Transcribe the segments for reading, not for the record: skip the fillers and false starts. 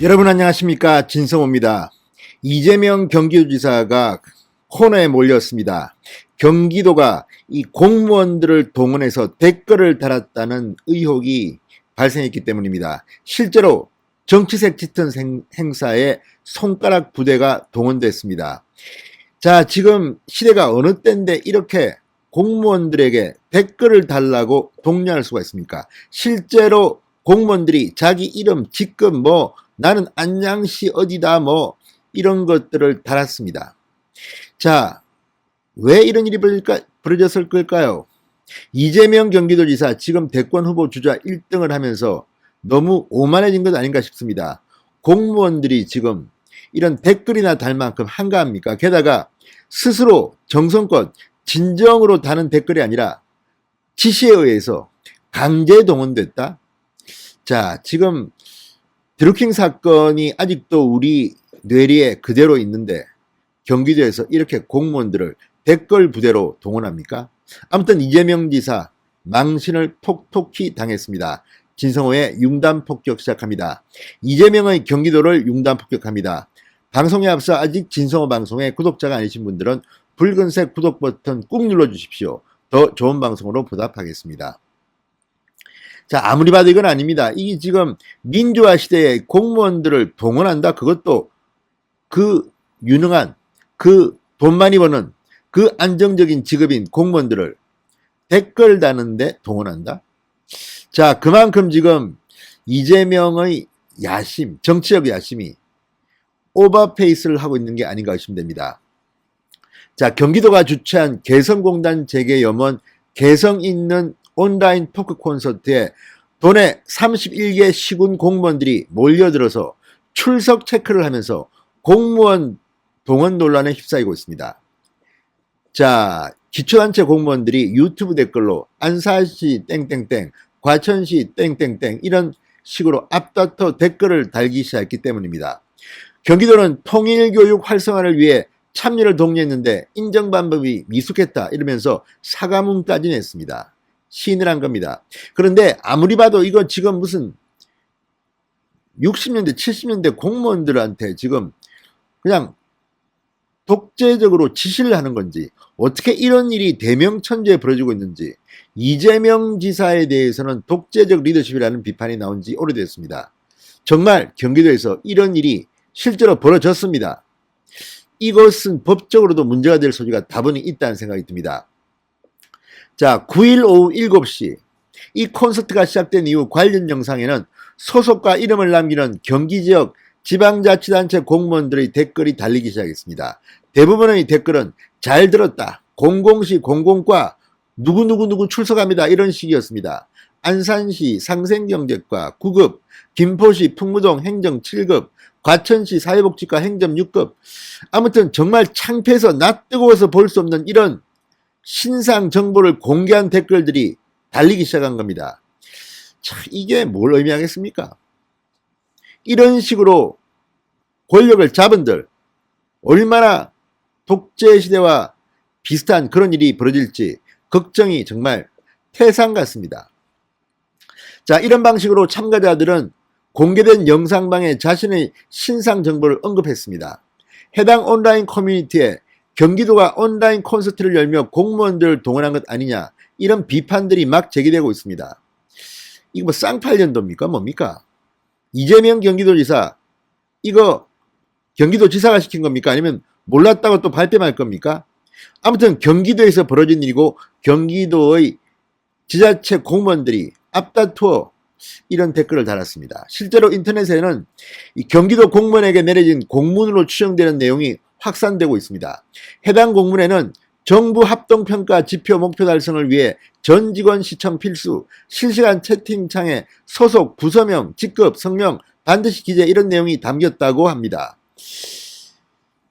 여러분 안녕하십니까, 진성호입니다. 이재명 경기도지사가 코너에 몰렸습니다. 경기도가 이 공무원들을 동원해서 댓글을 달았다는 의혹이 발생했기 때문입니다. 실제로 정치색 짙은 행사에 손가락 부대가 동원됐습니다. 자, 지금 시대가 어느 때인데 이렇게 공무원들에게 댓글을 달라고 독려할 수가 있습니까? 실제로 공무원들이 자기 이름, 직급, 나는 안양시 어디다, 이런 것들을 달았습니다. 자, 왜 이런 일이 벌어졌을 걸까요? 이재명 경기도지사 지금 대권 후보 주자 1등을 하면서 너무 오만해진 것 아닌가 싶습니다. 공무원들이 지금 이런 댓글이나 달 만큼 한가합니까? 게다가 스스로 정성껏 진정으로 다는 댓글이 아니라 지시에 의해서 강제 동원됐다? 자, 지금 드루킹 사건이 아직도 우리 뇌리에 그대로 있는데 경기도에서 이렇게 공무원들을 댓글 부대로 동원합니까? 아무튼 이재명 지사 망신을 톡톡히 당했습니다. 진성호의 융단 폭격 시작합니다. 이재명의 경기도를 융단 폭격합니다. 방송에 앞서 아직 진성호 방송의 구독자가 아니신 분들은 붉은색 구독 버튼 꾹 눌러주십시오. 더 좋은 방송으로 보답하겠습니다. 자, 아무리 봐도 이건 아닙니다. 이게 지금 민주화 시대에 공무원들을 동원한다? 그것도 그 유능한, 그 돈 많이 버는, 그 안정적인 직업인 공무원들을 댓글 다는데 동원한다? 자, 그만큼 지금 이재명의 야심, 정치적 야심이 오버페이스를 하고 있는 게 아닌가 싶으면 됩니다. 자, 경기도가 주최한 개성공단 재개염원 개성 있는 온라인 토크 콘서트에 도내 31개 시군 공무원들이 몰려들어서 출석 체크를 하면서 공무원 동원 논란에 휩싸이고 있습니다. 자, 기초단체 공무원들이 유튜브 댓글로 안사시 땡땡땡, 과천시 땡땡땡 이런 식으로 앞다퉈 댓글을 달기 시작했기 때문입니다. 경기도는 통일교육 활성화를 위해 참여를 독려했는데 인정 방법이 미숙했다 이러면서 사과문까지 냈습니다. 시인을 한 겁니다. 그런데 아무리 봐도 이거 지금 무슨 60년대 70년대 공무원들한테 지금 그냥 독재적으로 지시를 하는 건지 어떻게 이런 일이 대명천지에 벌어지고 있는지 이재명 지사에 대해서는 독재적 리더십이라는 비판이 나온 지 오래됐습니다. 정말 경기도에서 이런 일이 실제로 벌어졌습니다. 이것은 법적으로도 문제가 될 소지가 다분히 있다는 생각이 듭니다. 자, 9일 오후 7시 이 콘서트가 시작된 이후 관련 영상에는 소속과 이름을 남기는 경기지역 지방자치단체 공무원들의 댓글이 달리기 시작했습니다. 대부분의 댓글은 잘 들었다, 공공시 공공과 누구누구 출석합니다 이런 식이었습니다. 안산시 상생경제과 9급, 김포시 풍무동 행정 7급, 과천시 사회복지과 행정 6급. 아무튼 정말 창피해서 낯뜨거워서 볼 수 없는 이런 신상 정보를 공개한 댓글들이 달리기 시작한 겁니다. 자, 이게 뭘 의미하겠습니까? 이런 식으로 권력을 잡은들 얼마나 독재 시대와 비슷한 그런 일이 벌어질지 걱정이 정말 태산 같습니다. 자, 이런 방식으로 참가자들은 공개된 영상방에 자신의 신상 정보를 언급했습니다. 해당 온라인 커뮤니티에 경기도가 온라인 콘서트를 열며 공무원들을 동원한 것 아니냐 이런 비판들이 막 제기되고 있습니다. 이거 뭐 쌍팔년도입니까? 뭡니까? 이재명 경기도지사 이거 경기도지사가 시킨 겁니까? 아니면 몰랐다고 또 발뺌할 겁니까? 아무튼 경기도에서 벌어진 일이고 경기도의 지자체 공무원들이 앞다투어 이런 댓글을 달았습니다. 실제로 인터넷에는 이 경기도 공무원에게 내려진 공문으로 추정되는 내용이 확산되고 있습니다. 해당 공문에는 정부 합동평가 지표 목표 달성을 위해 전 직원 시청 필수, 실시간 채팅창에 소속, 부서명, 직급, 성명 반드시 기재 이런 내용이 담겼다고 합니다.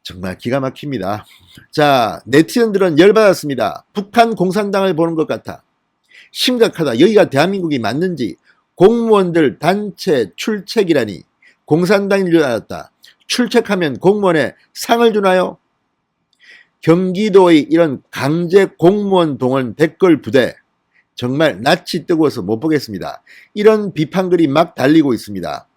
정말 기가 막힙니다. 자, 네티즌들은 열받았습니다. 북한 공산당을 보는 것 같아. 심각하다. 여기가 대한민국이 맞는지. 공무원들 단체 출첵이라니. 공산당인 줄 알았다. 출첵하면 공무원에 상을 주나요? 경기도의 이런 강제 공무원 동원 댓글 부대 정말 낯이 뜨거워서 못 보겠습니다. 이런 비판글이 막 달리고 있습니다.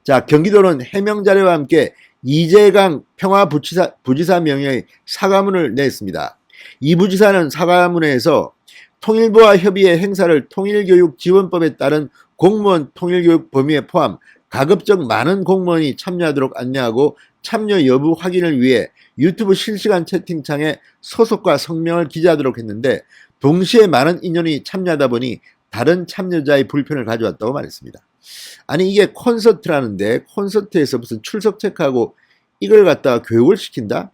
자, 경기도는 해명 자료와 함께 이재강 평화부지사 명의의 사과문을 냈습니다. 이 부지사는 사과문에서 통일부와 협의의 행사를 통일교육지원법에 따른 공무원 통일교육 범위에 포함 가급적 많은 공무원이 참여하도록 안내하고 참여 여부 확인을 위해 유튜브 실시간 채팅창에 소속과 성명을 기재하도록 했는데 동시에 많은 인원이 참여하다 보니 다른 참여자의 불편을 가져왔다고 말했습니다. 아니 이게 콘서트라는데 콘서트에서 무슨 출석 체크하고 이걸 갖다가 교육을 시킨다?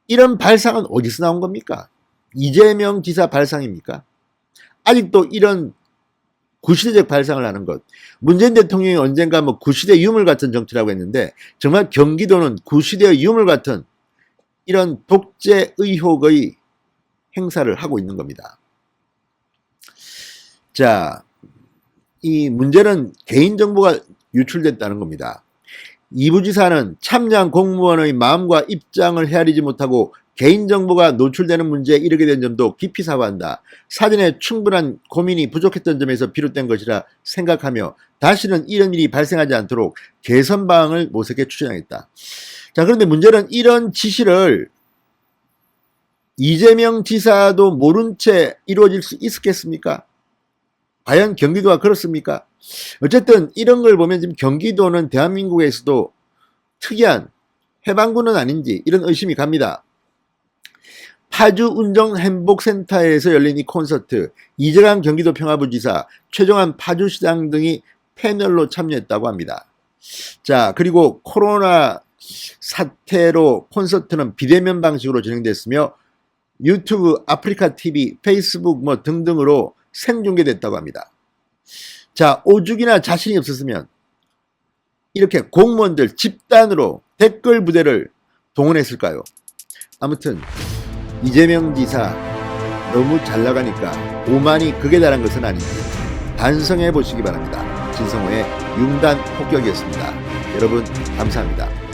이런 발상은 어디서 나온 겁니까? 이재명 지사 발상입니까? 아직도 이런 구시대적 발상을 하는 것. 문재인 대통령이 언젠가 뭐 구시대 유물 같은 정치라고 했는데 정말 경기도는 구시대의 유물 같은 이런 독재 의혹의 행사를 하고 있는 겁니다. 자, 이 문제는 개인정보가 유출됐다는 겁니다. 이 부지사는 참여한 공무원의 마음과 입장을 헤아리지 못하고 개인정보가 노출되는 문제에 이르게 된 점도 깊이 사과한다. 사전에 충분한 고민이 부족했던 점에서 비롯된 것이라 생각하며 다시는 이런 일이 발생하지 않도록 개선 방안을 모색해 추진하겠다. 자, 그런데 문제는 이런 지시를 이재명 지사도 모른 채 이루어질 수 있었겠습니까? 과연 경기도가 그렇습니까? 어쨌든 이런 걸 보면 지금 경기도는 대한민국에서도 특이한 해방군은 아닌지 이런 의심이 갑니다. 파주운정행복센터에서 열린 이 콘서트, 이재강 경기도 평화부지사, 최종환 파주시장 등이 패널로 참여했다고 합니다. 자, 그리고 코로나 사태로 콘서트는 비대면 방식으로 진행됐으며 유튜브, 아프리카 TV, 페이스북 뭐 등등으로 생중계됐다고 합니다. 자, 오죽이나 자신이 없었으면 이렇게 공무원들 집단으로 댓글 부대를 동원했을까요? 아무튼 이재명 지사 너무 잘 나가니까 오만이 극에 달한 것은 아닌지 반성해 보시기 바랍니다. 진성호의 융단 폭격이었습니다. 여러분 감사합니다.